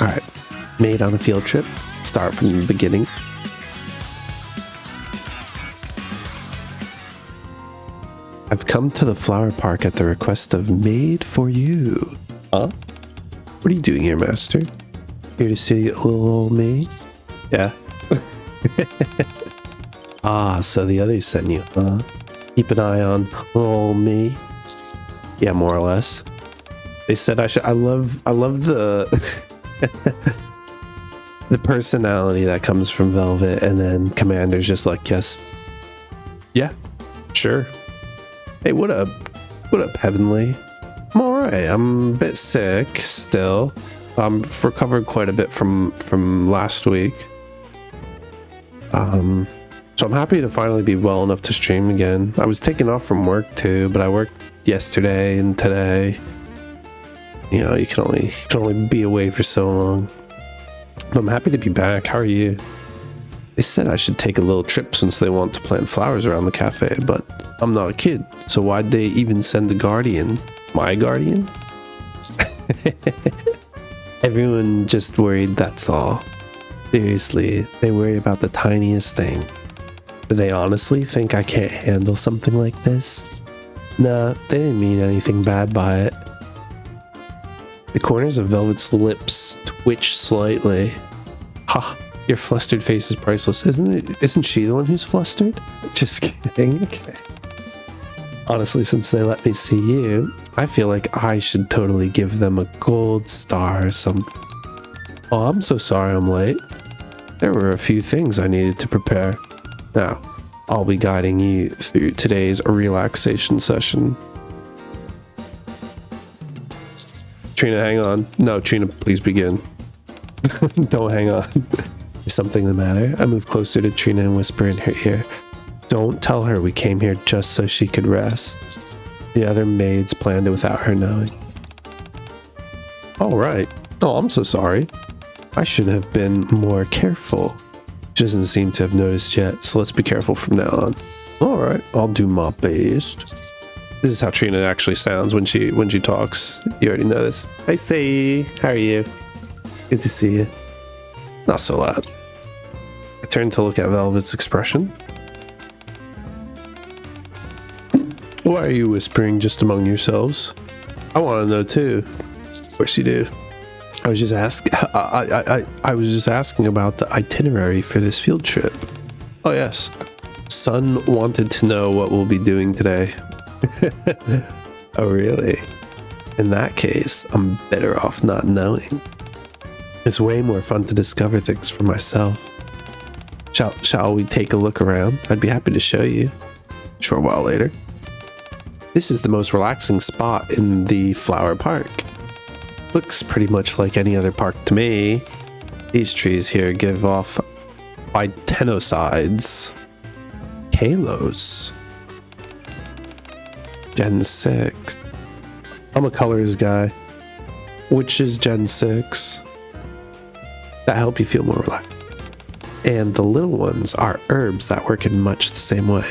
All right. Made on a field trip. Start from the beginning. I've come to the flower park at the request of Made for You. Huh? What are you doing here, master? Here to see little old me? Yeah. Ah, so the others sent you, huh? Keep an eye on little old me. Yeah, more or less. They said I should. I love the the personality that comes from Velvet, and then Commander's just like, yes, yeah, sure. Hey, what up? What up, Heavenly? I'm alright. I'm a bit sick still. I've recovered quite a bit from last week. So I'm happy to finally be well enough to stream again. I was taken off from work too, but I worked yesterday and today. You know, you can only be away for so long. But I'm happy to be back. How are you? They said I should take a little trip since they want to plant flowers around the cafe, but I'm not a kid, so why'd they even send a guardian? My guardian? Everyone just worried, that's all. Seriously, they worry about the tiniest thing. Do they honestly think I can't handle something like this? Nah, they didn't mean anything bad by it. The corners of Velvet's lips twitch slightly. Ha, your flustered face is priceless, isn't it? Isn't she the one who's flustered? Just kidding, okay. Honestly, since they let me see you, I feel like I should totally give them a gold star or something. Oh, I'm so sorry I'm late. There were a few things I needed to prepare. Now, I'll be guiding you through today's relaxation session. Trina, hang on. No, Trina, please begin. Don't hang on. Is something the matter? I move closer to Trina and whisper in her ear. Don't tell her we came here just so she could rest. The other maids planned it without her knowing. All right. Oh, I'm so sorry. I should have been more careful. She doesn't seem to have noticed yet, so let's be careful from now on. All right, I'll do my best. This is how Trina actually sounds when she talks. You already know this. Hi, Say. How are you? Good to see you. Not so loud. I turn to look at Velvet's expression. Why are you whispering just among yourselves? I want to know too. Of course you do. I was just I was just asking about the itinerary for this field trip. Oh yes. Sun wanted to know what we'll be doing today. Oh really? In that case, I'm better off not knowing. It's way more fun to discover things for myself. Shall we take a look around? I'd be happy to show you. A short while later. This is the most relaxing spot in the flower park. Looks pretty much like any other park to me. These trees here give off phytenocides. Kalos. Gen 6. I'm a colors guy. Which is Gen 6. That help you feel more relaxed. And the little ones are herbs that work in much the same way.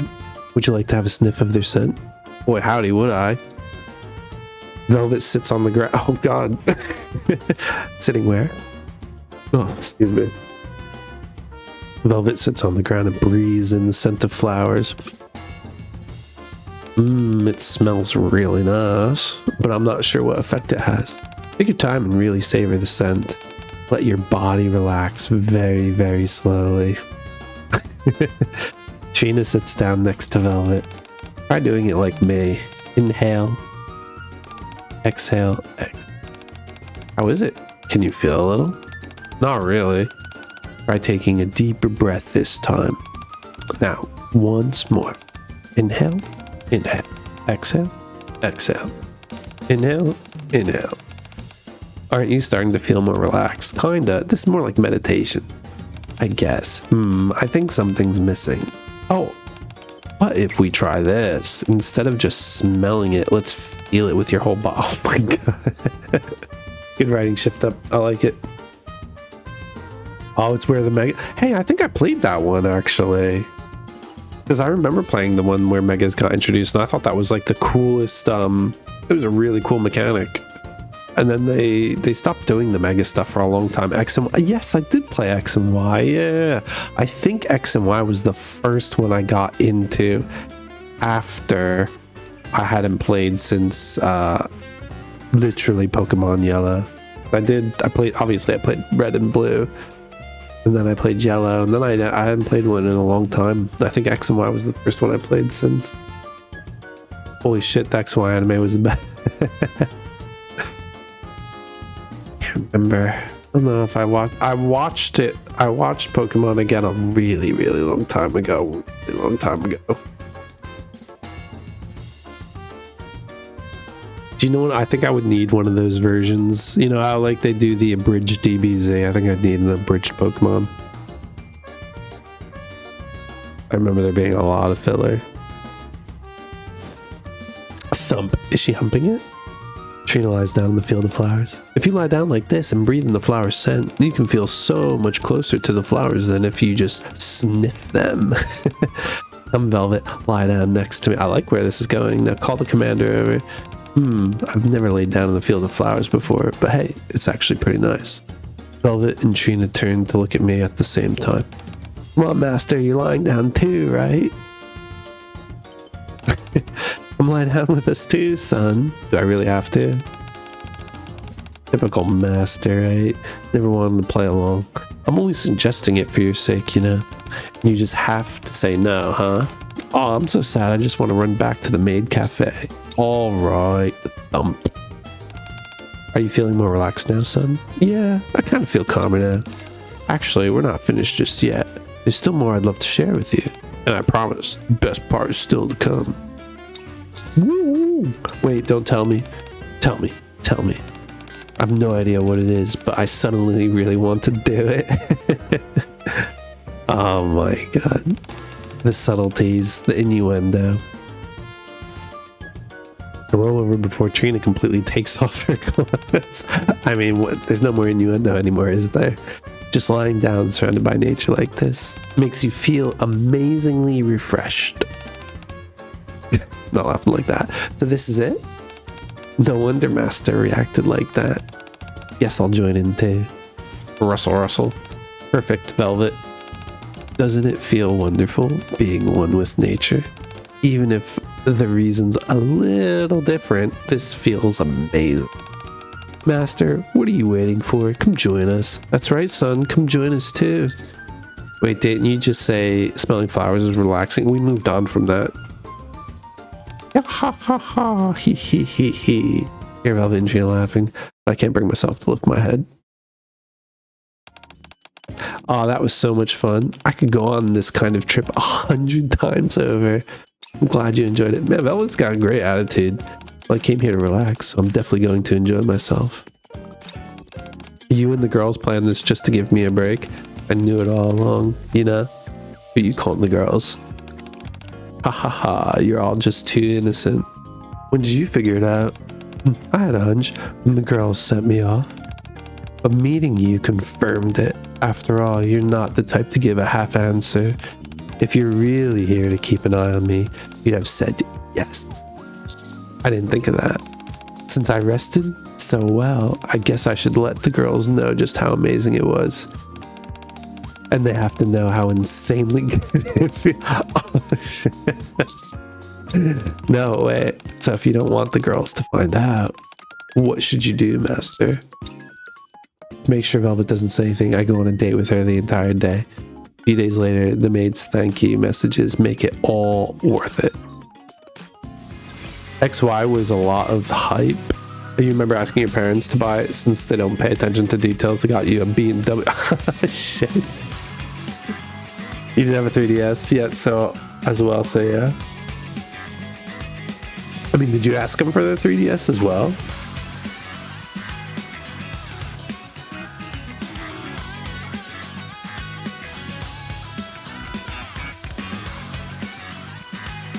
Would you like to have a sniff of their scent? Boy, howdy, would I. Velvet sits on the ground. Oh, God. Sitting where? Oh, excuse me. Velvet sits on the ground and breathes in the scent of flowers. It smells really nice, but I'm not sure what effect it has. Take your time and really savor the scent. Let your body relax very, very slowly. Trina sits down next to Velvet. Try doing it like me. Inhale. Exhale. How is it? Can you feel a little? Not really. Try taking a deeper breath this time. Now, once more. Inhale. Inhale. Exhale. Exhale. Inhale. Inhale. Aren't you starting to feel more relaxed? Kinda. This is more like meditation. I guess. I think something's missing. Oh. What if we try this? Instead of just smelling it, let's feel it with your whole body. Oh my god. Good writing, shift up. I like it. Oh, it's where the Mega... Hey, I think I played that one, actually. Because I remember playing the one where Megas got introduced, and I thought that was like the coolest... It was a really cool mechanic. And then they stopped doing the mega stuff for a long time. X and Y. Yes, I did play X and Y. Yeah, I think X and Y was the first one I got into after I hadn't played since literally Pokemon Yellow. I played Red and Blue, and then I played Yellow, and then I hadn't played one in a long time. I think X and Y was the first one I played since. Holy shit, the X and Y anime was the best. Can't remember. I don't know if I watched it. I watched Pokemon again a really, really long time ago. Do you know what? I think I would need one of those versions. You know how like they do the abridged DBZ? I think I'd need an abridged Pokemon. I remember there being a lot of filler. A thump. Is she humping it? Trina lies down in the field of flowers. If you lie down like this and breathe in the flower scent, you can feel so much closer to the flowers than if you just sniff them. Come, Velvet, lie down next to me. I like where this is going. Now call the commander over. I've never laid down in the field of flowers before, but hey, it's actually pretty nice. Velvet and Trina turned to look at me at the same time. Come on, Master, you're lying down too, right? I'm lying down with us too, son. Do I really have to? Typical Master, right? Never wanted to play along. I'm only suggesting it for your sake, you know? You just have to say no, huh? Oh, I'm so sad. I just want to run back to the maid cafe. All right, the thump. Are you feeling more relaxed now, son? Yeah, I kind of feel calmer now. Actually, we're not finished just yet. There's still more I'd love to share with you. And I promise, the best part is still to come. Woo! Wait, don't tell me. Tell me. I have no idea what it is, but I suddenly really want to do it. Oh my god. The subtleties, the innuendo. I roll over before Trina completely takes off her clothes. I mean, there's no more innuendo anymore, is there? Just lying down surrounded by nature like this makes you feel amazingly refreshed. Not laughing like that. So this is it? No wonder Master reacted like that. Guess I'll join in too. Rustle. Perfect, Velvet. Doesn't it feel wonderful being one with nature? Even if the reason's a little different, this feels amazing. Master, what are you waiting for? Come join us. That's right, son. Come join us too. Wait, didn't you just say smelling flowers is relaxing? We moved on from that. Ha ha ha. He. Hear Velvet and Trina laughing. I can't bring myself to lift my head. Oh, that was so much fun. I could go on this kind of trip 100 times over. I'm glad you enjoyed it. Man, Velvet's got a great attitude. Well, I came here to relax, so I'm definitely going to enjoy myself. You and the girls planned this just to give me a break. I knew it all along, you know? Who you calling the girls? Ha ha ha, you're all just too innocent. When did you figure it out? I had a hunch when the girls sent me off. But meeting you confirmed it. After all, you're not the type to give a half answer. If you're really here to keep an eye on me, you'd have said yes. I didn't think of that. Since I rested so well, I guess I should let the girls know just how amazing it was. And they have to know how insanely good it feels. Oh, shit. No, wait. So if you don't want the girls to find out, what should you do, Master? Make sure Velvet doesn't say anything. I go on a date with her the entire day. A few days later, the maid's thank you messages make it all worth it. XY was a lot of hype. You remember asking your parents to buy it since they don't pay attention to details. They got you a BMW. Shit. You didn't have a 3DS yet, so as well, so yeah. I mean, did you ask them for the 3DS as well?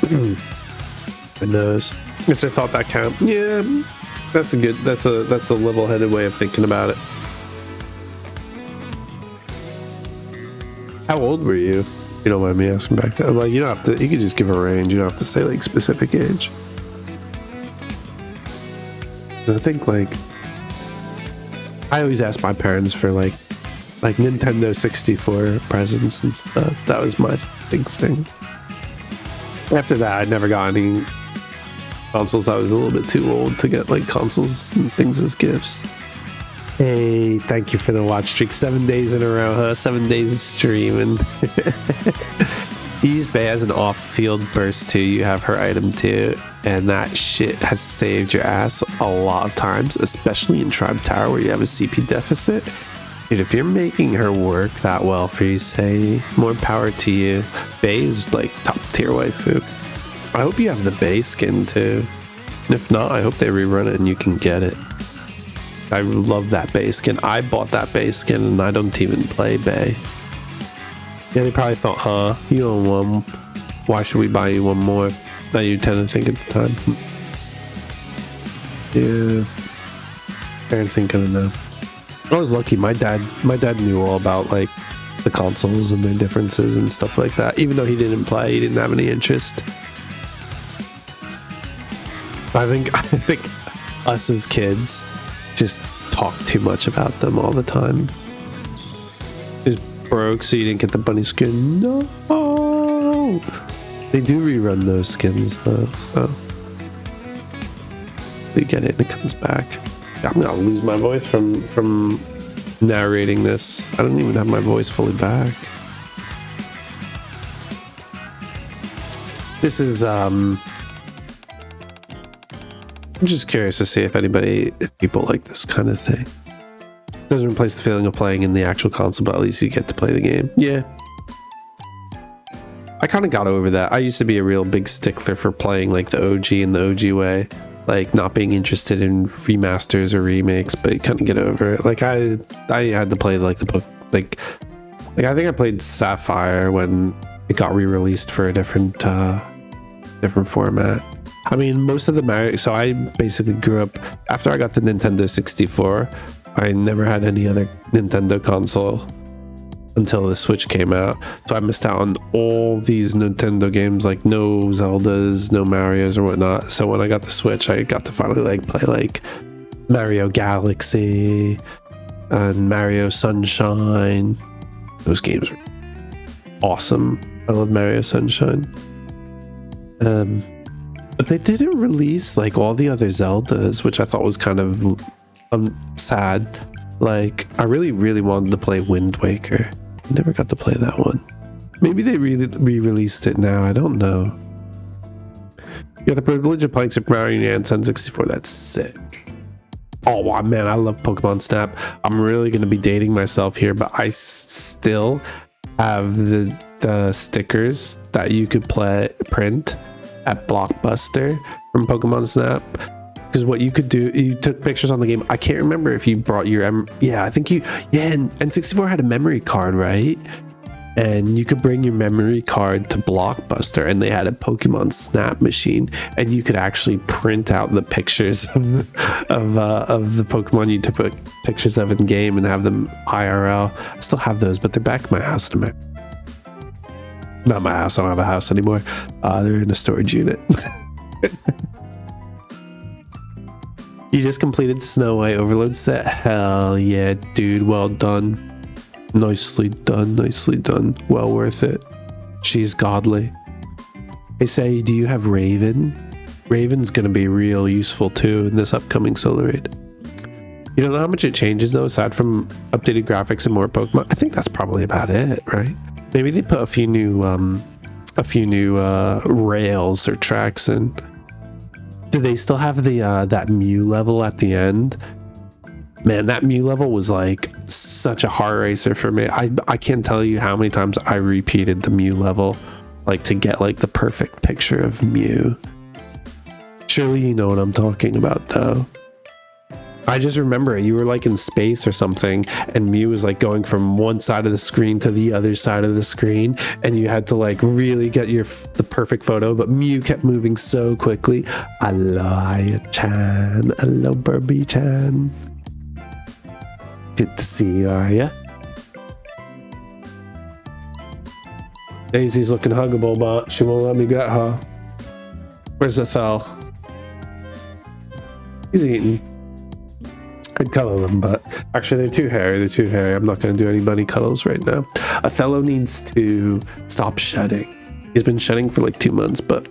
Who knows? I guess I thought that count. Yeah, that's a level-headed way of thinking about it. How old were you? You don't mind me asking back then. Like, you don't have to. You could just give a range. You don't have to say like specific age. I think like I always ask my parents for like Nintendo 64 presents and stuff. That was my big thing. After that, I never got any consoles. I was a little bit too old to get like consoles and things as gifts. Hey, thank you for the watch streak. 7 days in a row, huh? 7 days of streaming. Use Bay as an off-field burst too. You have her item too, and that shit has saved your ass a lot of times, especially in Tribe Tower where you have a CP deficit. Dude, if you're making her work that well for you, say, more power to you. Bay is like top tier waifu. I hope you have the Bay skin too. And if not, I hope they rerun it and you can get it. I love that Bay skin. I bought that Bay skin and I don't even play Bay. Yeah, they probably thought, huh, you own one. Why should we buy you one more? That you tend to think at the time. Yeah. Parents ain't gonna know. I was lucky. My dad knew all about like the consoles and their differences and stuff like that. Even though he didn't play, he didn't have any interest. I think us as kids just talk too much about them all the time. It's broke, so you didn't get the bunny skin. No, they do rerun those skins though, so you get it and it comes back. I'm gonna lose my voice from narrating this. I don't even have my voice fully back. This is I'm just curious to see if people like this kind of thing. Doesn't replace the feeling of playing in the actual console, but at least you get to play the game. Yeah. I kind of got over that. I used to be a real big stickler for playing like the OG in the OG way. Like not being interested in remasters or remakes, but you kind of get over it. Like I had to play like the book, like I think I played Sapphire when it got re-released for a different format. I mean, most of the Mario. So I basically grew up after I got the Nintendo 64. I never had any other Nintendo console until the Switch came out. So I missed out on all these Nintendo games, like no Zeldas, no Marios or whatnot. So when I got the Switch, I got to finally like play like Mario Galaxy and Mario Sunshine. Those games were awesome. I love Mario Sunshine. But they didn't release like all the other Zeldas, which I thought was kind of sad. Like I really wanted to play Wind Waker. I never got to play that one. Maybe they re-released it now. I don't know. You got the privilege of playing Super Mario N 64. That's sick. Oh wow, man, I love Pokemon Snap. I'm really gonna be dating myself here, but I still have the stickers that you could print at Blockbuster from Pokemon Snap. Because what you could do, you took pictures on the game. I can't remember if you brought your and N64 had a memory card, right? And you could bring your memory card to Blockbuster, and they had a Pokemon Snap machine, and you could actually print out the pictures of the Pokemon you took pictures of in game and have them IRL. I still have those, but they're back at my house in America. Not my house. I don't have a house anymore. They're in a storage unit. You just completed Snow White Overload set. Hell yeah, dude. Well done. Nicely done. Nicely done. Well worth it. She's godly. They say, do you have Raven? Raven's gonna be real useful too in this upcoming solo raid. You don't know how much it changes though, aside from updated graphics and more Pokemon? I think that's probably about it, right? Maybe they put a few new rails or tracks in. Do they still have the that Mew level at the end? Man, that Mew level was like such a heart racer for me. I can't tell you how many times I repeated the Mew level, like to get like the perfect picture of Mew. Surely you know what I'm talking about though. I just remember it. You were like in space or something, and Mew was like going from one side of the screen to the other side of the screen, and you had to like really get the perfect photo, but Mew kept moving so quickly. Alaya-chan. Hello, Burby-chan. Good to see you, Arya. Daisy's looking huggable, but she won't let me get her. Where's Athel? He's eating. I'd cuddle him, but Actually, they're too hairy. They're too hairy. I'm not going to do any bunny cuddles right now. Othello needs to stop shedding. He's been shedding for like 2 months, but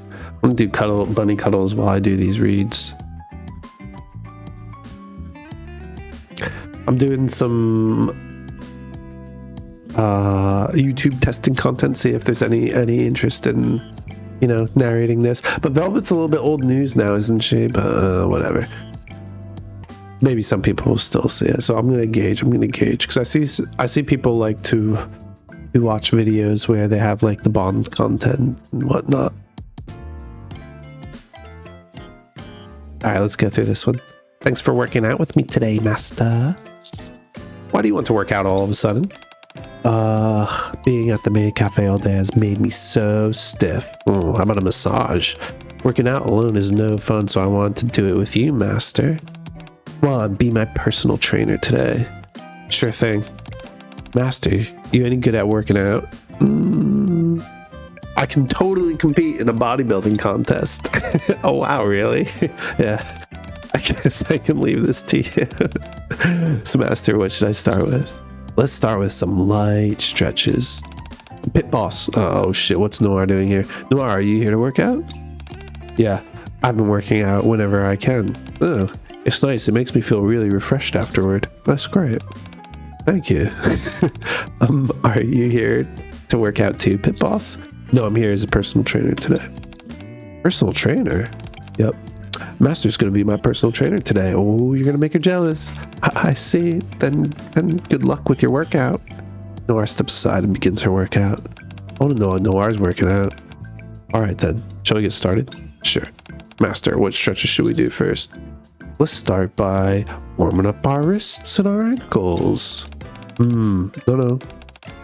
I'm going to do bunny cuddles while I do these reads. I'm doing some YouTube testing content, see if there's any interest in, you know, narrating this. But Velvet's a little bit old news now, isn't she? But whatever. Maybe some people will still see it. So I'm gonna gauge because I see people like to watch videos where they have like the Bond content and whatnot. All right, let's go through this one. Thanks for working out with me today, Master. Why do you want to work out all of a sudden? Being at the maid cafe all day has made me so stiff. How about a massage? Working out alone is no fun, so I wanted to do it with you, Master. Come on, be my personal trainer today. Sure thing. Master, you any good at working out? I can totally compete in a bodybuilding contest. Oh wow, really? Yeah. I guess I can leave this to you. So Master, what should I start with? Let's start with some light stretches. Pit boss. Oh shit, what's Noir doing here? Noir, are you here to work out? Yeah, I've been working out whenever I can. Oh, it's nice. It makes me feel really refreshed afterward. That's great. Thank you. Are you here to work out too, Pit boss? No, I'm here as a personal trainer today. Personal trainer? Yep. Master's gonna be my personal trainer today. Oh, you're gonna make her jealous. I see. Then good luck with your workout. Noir steps aside and begins her workout. I want to know how Noir's working out. All right then, shall we get started? Sure. Master, what stretches should we do first? Let's start by warming up our wrists and our ankles. No.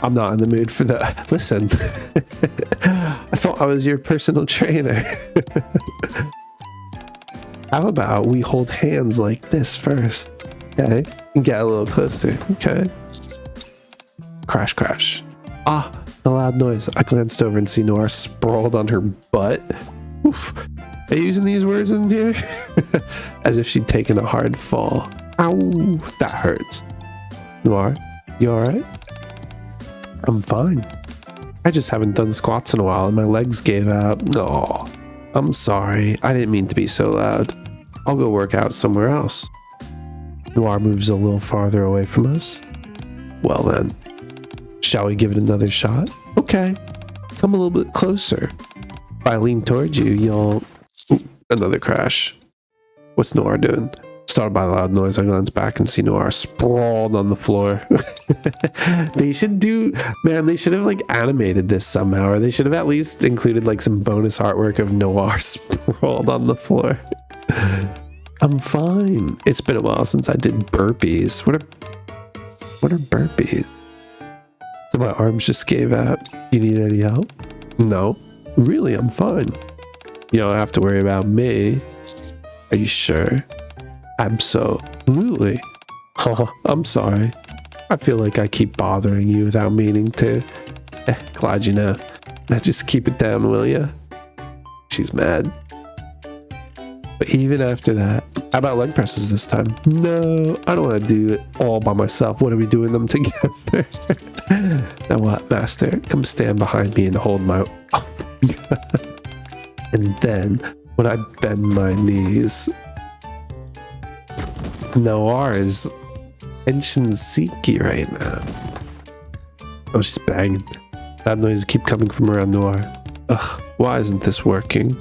I'm not in the mood for that. Listen, I thought I was your personal trainer. How about we hold hands like this first? Okay, and get a little closer. Okay. Crash, crash. Ah, the loud noise. I glanced over and see Noir sprawled on her butt. Oof. Are you using these words in here? As if she'd taken a hard fall. Ow, that hurts. Noir, you alright? I'm fine. I just haven't done squats in a while and my legs gave out. No, I'm sorry. I didn't mean to be so loud. I'll go work out somewhere else. Noir moves a little farther away from us. Well then, shall we give it another shot? Okay, come a little bit closer. If I lean towards you, you'll... Ooh, another crash. What's Noir doing? Startled by the loud noise, I glance back and see Noir sprawled on the floor. They should have like animated this somehow, or they should have at least included like some bonus artwork of Noir sprawled on the floor. I'm fine. It's been a while since I did burpees. What are burpees? So my arms just gave out. You need any help? No. Really, I'm fine. You don't have to worry about me. Are you sure? Absolutely. Oh, I'm sorry. I feel like I keep bothering you without meaning to. Glad you know. Now just keep it down, will ya? She's mad. But even after that, how about leg presses this time? No, I don't want to do it all by myself. What are we doing them together? Now what, Master? Come stand behind me and hold my... Oh. And then, when I bend my knees... Noir is Enshinsiki right now. Oh, she's banging. That noises keep coming from around Noir. Ugh, why isn't this working?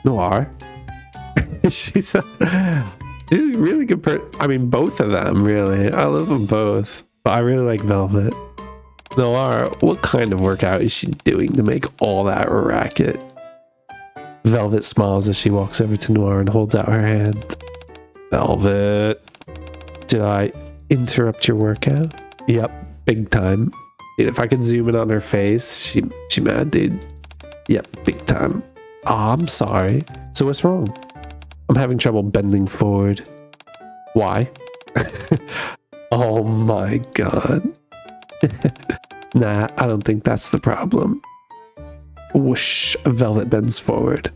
Noir? she's a really good person. I mean, both of them, really. I love them both. But I really like Velvet. Noir, what kind of workout is she doing to make all that racket? Velvet smiles as she walks over to Noir and holds out her hand. Velvet, did I interrupt your workout? Yep, big time. Dude, if I could zoom in on her face, she mad, dude. Yep, big time. Oh, I'm sorry. So what's wrong? I'm having trouble bending forward. Why? Oh my god. Nah, I don't think that's the problem. Whoosh, Velvet bends forward.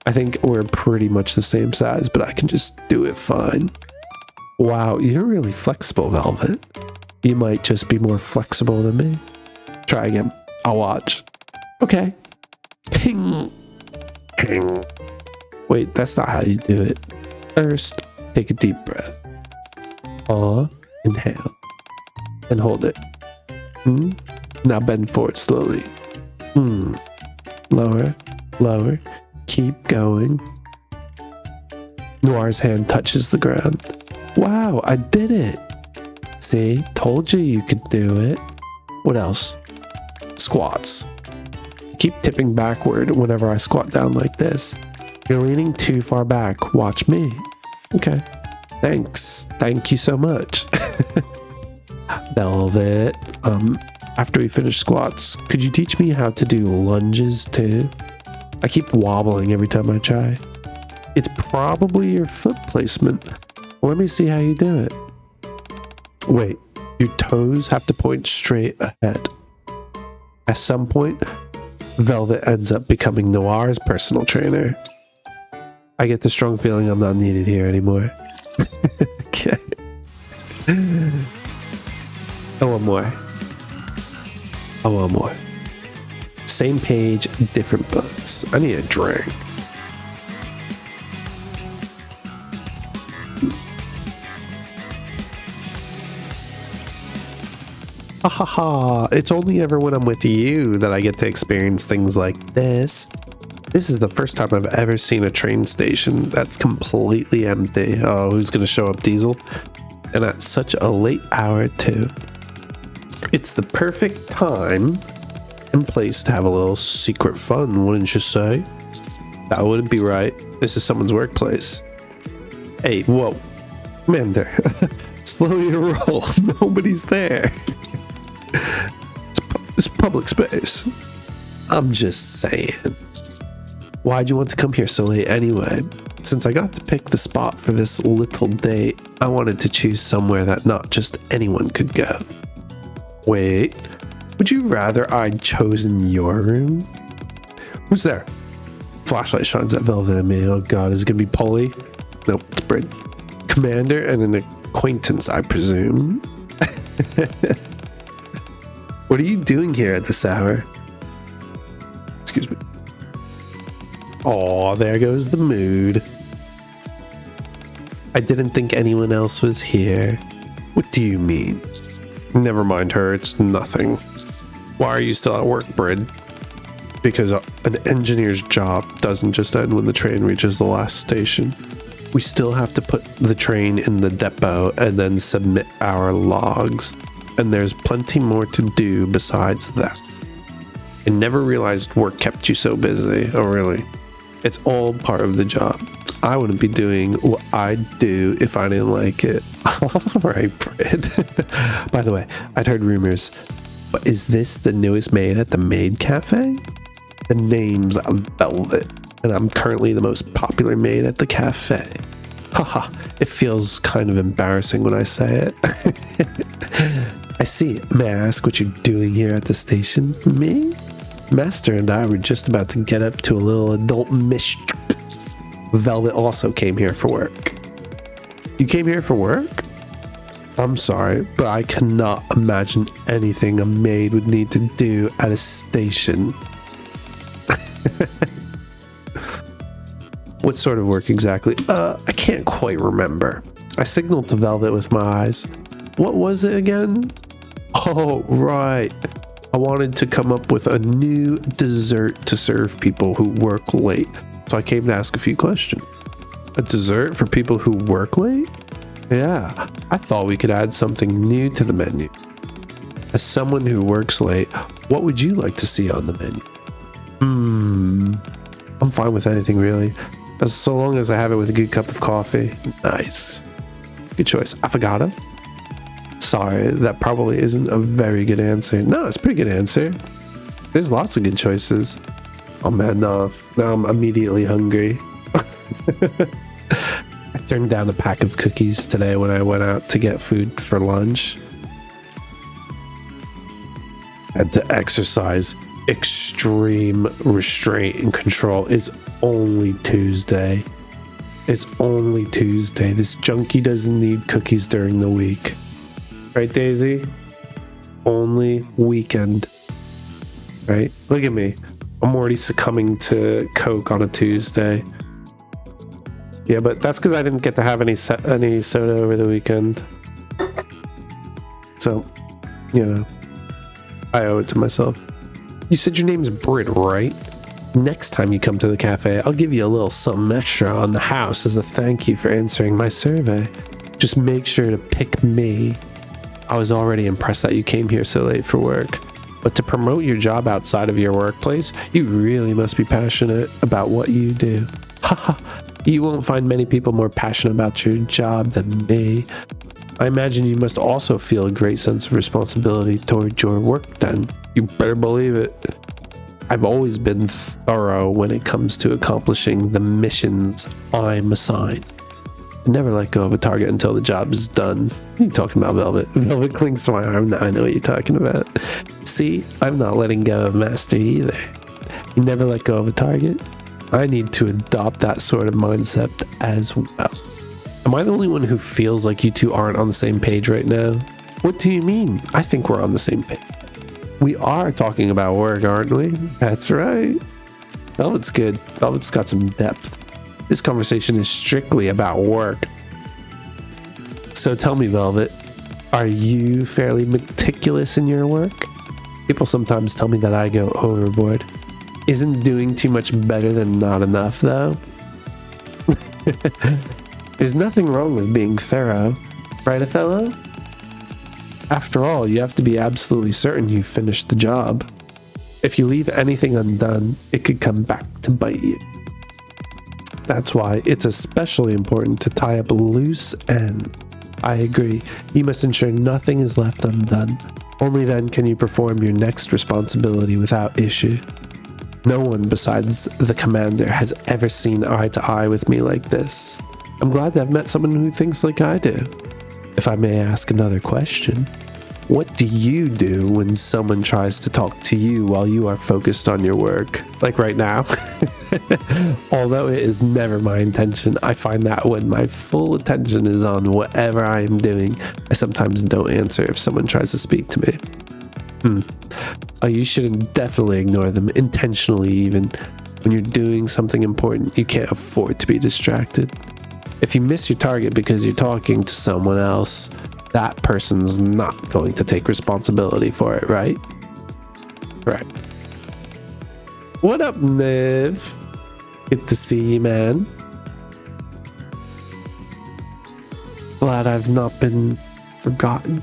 I think we're pretty much the same size, but I can just do it fine. Wow, you're really flexible, Velvet. You might just be more flexible than me. Try again. I'll watch. Okay. Ping. Ping. Wait, that's not how you do it. First, take a deep breath. Inhale. And hold it. Now bend forward slowly. Lower. Lower. Keep going. Noir's hand touches the ground. Wow, I did it. See, told you could do it. What else? Squats. Keep tipping backward whenever I squat down like this. You're leaning too far back. Watch me. Okay. Thanks. Thank you so much. Velvet. After we finish squats, could you teach me how to do lunges too? I keep wobbling every time I try. It's probably your foot placement. Let me see how you do it. Wait, your toes have to point straight ahead. At some point, Velvet ends up becoming Noir's personal trainer. I get the strong feeling I'm not needed here anymore. Okay. One more. Same page, different books. I need a drink. Ha ha ha. It's only ever when I'm with you that I get to experience things like this. This is the first time I've ever seen a train station that's completely empty. Oh, who's gonna show up, Diesel? And at such a late hour too. It's the perfect time and place to have a little secret fun, wouldn't you say? That wouldn't be right. This is someone's workplace. Hey, whoa. Commander, slow your roll. Nobody's there. It's public space. I'm just saying. Why'd you want to come here so late anyway? Since I got to pick the spot for this little date, I wanted to choose somewhere that not just anyone could go. Wait, would you rather I'd chosen your room? Who's there? Flashlight shines at Velvet and me. Oh god, is it gonna be Polly? Nope, it's Brit. Commander and an acquaintance, I presume. What are you doing here at this hour? Excuse me. Oh, there goes the mood. I didn't think anyone else was here. What do you mean? Never mind her, it's nothing. Why are you still at work, Brid? Because an engineer's job doesn't just end when the train reaches the last station. We still have to put the train in the depot and then submit our logs. And there's plenty more to do besides that. I never realized work kept you so busy. Oh, really? It's all part of the job. I wouldn't be doing what I'd do if I didn't like it. All right, Fred. By the way, I'd heard rumors. But is this the newest maid at the Maid Cafe? The name's Velvet, and I'm currently the most popular maid at the cafe. Haha, it feels kind of embarrassing when I say it. I see. May I ask what you're doing here at the station? Me? Master and I were just about to get up to a little adult mischief. Velvet also came here for work. You came here for work? I'm sorry, but I cannot imagine anything a maid would need to do at a station. What sort of work exactly? I can't quite remember. I signaled to Velvet with my eyes. What was it again? Oh, right. I wanted to come up with a new dessert to serve people who work late. So I came to ask a few questions. A dessert for people who work late? Yeah, I thought we could add something new to the menu. As someone who works late, what would you like to see on the menu? I'm fine with anything really. As so long as I have it with a good cup of coffee. Nice. Good choice. Affogato? Sorry, that probably isn't a very good answer. No, it's a pretty good answer. There's lots of good choices. Oh man, no. Now I'm immediately hungry. I turned down a pack of cookies today when I went out to get food for lunch. Had to exercise extreme restraint and control. It's only Tuesday. It's only Tuesday. This junkie doesn't need cookies during the week. Right, Daisy? Only weekend. Right? Look at me. I'm already succumbing to Coke on a Tuesday. Yeah, but that's because I didn't get to have any soda over the weekend. So, you know, I owe it to myself. You said your name's Britt, right? Next time you come to the cafe, I'll give you a little something extra on the house as a thank you for answering my survey. Just make sure to pick me. I was already impressed that you came here so late for work. But to promote your job outside of your workplace, you really must be passionate about what you do. Haha. You won't find many people more passionate about your job than me. I imagine you must also feel a great sense of responsibility toward your work then. You better believe it. I've always been thorough when it comes to accomplishing the missions I'm assigned. I never let go of a target until the job is done. What are you talking about, Velvet? Velvet clings to my arm. Now I know what you're talking about. See, I'm not letting go of Master either. You never let go of a target? I need to adopt that sort of mindset as well. Am I the only one who feels like you two aren't on the same page right now? What do you mean? I think we're on the same page. We are talking about work, aren't we? That's right. Velvet's good. Velvet's got some depth. This conversation is strictly about work. So tell me, Velvet, are you fairly meticulous in your work? People sometimes tell me that I go overboard. Isn't doing too much better than not enough, though? There's nothing wrong with being thorough, right, Othello? After all, you have to be absolutely certain you finished the job. If you leave anything undone, it could come back to bite you. That's why it's especially important to tie up loose ends. I agree. You must ensure nothing is left undone. Only then can you perform your next responsibility without issue. No one besides the commander has ever seen eye to eye with me like this. I'm glad to have met someone who thinks like I do. If I may ask another question, what do you do when someone tries to talk to you while you are focused on your work? Like right now? Although it is never my intention, I find that when my full attention is on whatever I am doing, I sometimes don't answer if someone tries to speak to me. Oh, you shouldn't definitely ignore them, intentionally even. When you're doing something important, you can't afford to be distracted. If you miss your target because you're talking to someone else, that person's not going to take responsibility for it, right? Correct. What up, Niv? Good to see you, man. Glad I've not been forgotten.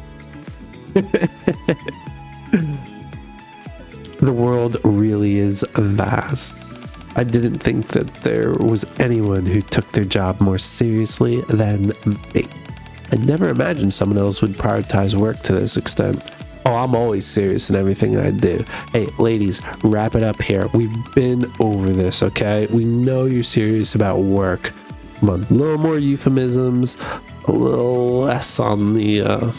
The world really is vast. I didn't think that there was anyone who took their job more seriously than me. I never imagined someone else would prioritize work to this extent. Oh, I'm always serious in everything I do. Hey, ladies, wrap it up here. We've been over this, okay? We know you're serious about work. Come on, a little more euphemisms, a little less on the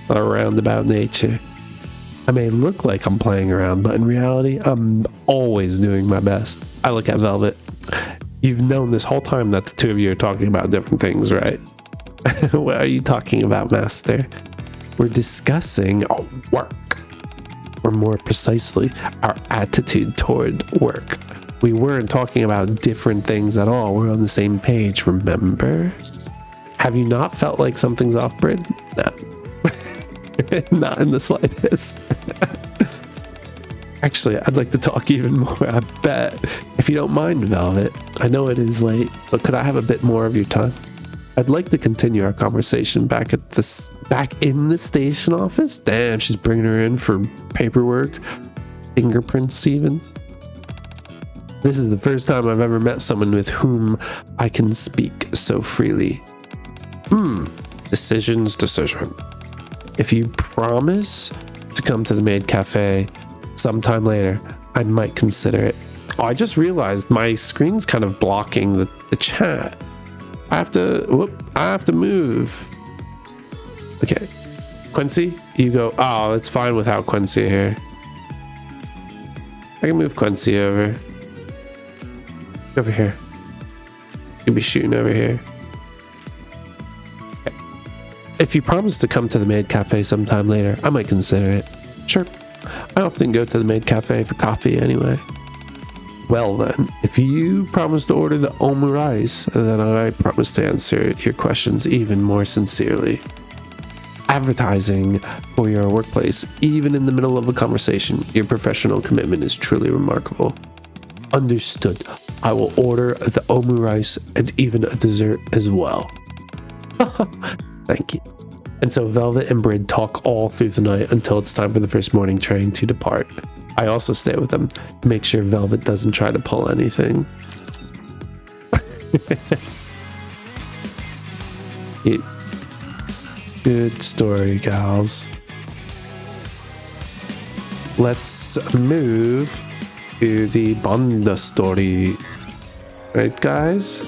roundabout nature. I may look like I'm playing around, but in reality, I'm always doing my best. I look at Velvet. You've known this whole time that the two of you are talking about different things, right? What are you talking about, Master? We're discussing work, or more precisely, our attitude toward work. We weren't talking about different things at all. We're on the same page, remember? Have you not felt like something's off, Brid? No. Not in the slightest. Actually, I'd like to talk even more, I bet. If you don't mind, Velvet. I know it is late, but could I have a bit more of your time? I'd like to continue our conversation back in the station office. Damn, she's bringing her in for paperwork, fingerprints even. This is the first time I've ever met someone with whom I can speak so freely. Decision. If you promise to come to the maid cafe sometime later, I might consider it. Oh, I just realized my screen's kind of blocking the chat. I have to move. Okay. Quincy, you go. Oh, it's fine without Quincy here. I can move Quincy over here. You'll be shooting over here. If you promise to come to the maid cafe sometime later, I might consider it. Sure. I often go to the maid cafe for coffee anyway. Well then, if you promise to order the omu rice, then I promise to answer your questions even more sincerely. Advertising for your workplace, even in the middle of a conversation, your professional commitment is truly remarkable. Understood. I will order the omu rice and even a dessert as well. Thank you. And so Velvet and Brid talk all through the night until it's time for the first morning train to depart. I also stay with them to make sure Velvet doesn't try to pull anything. Good story, gals. Let's move to the Banda story. Right, guys?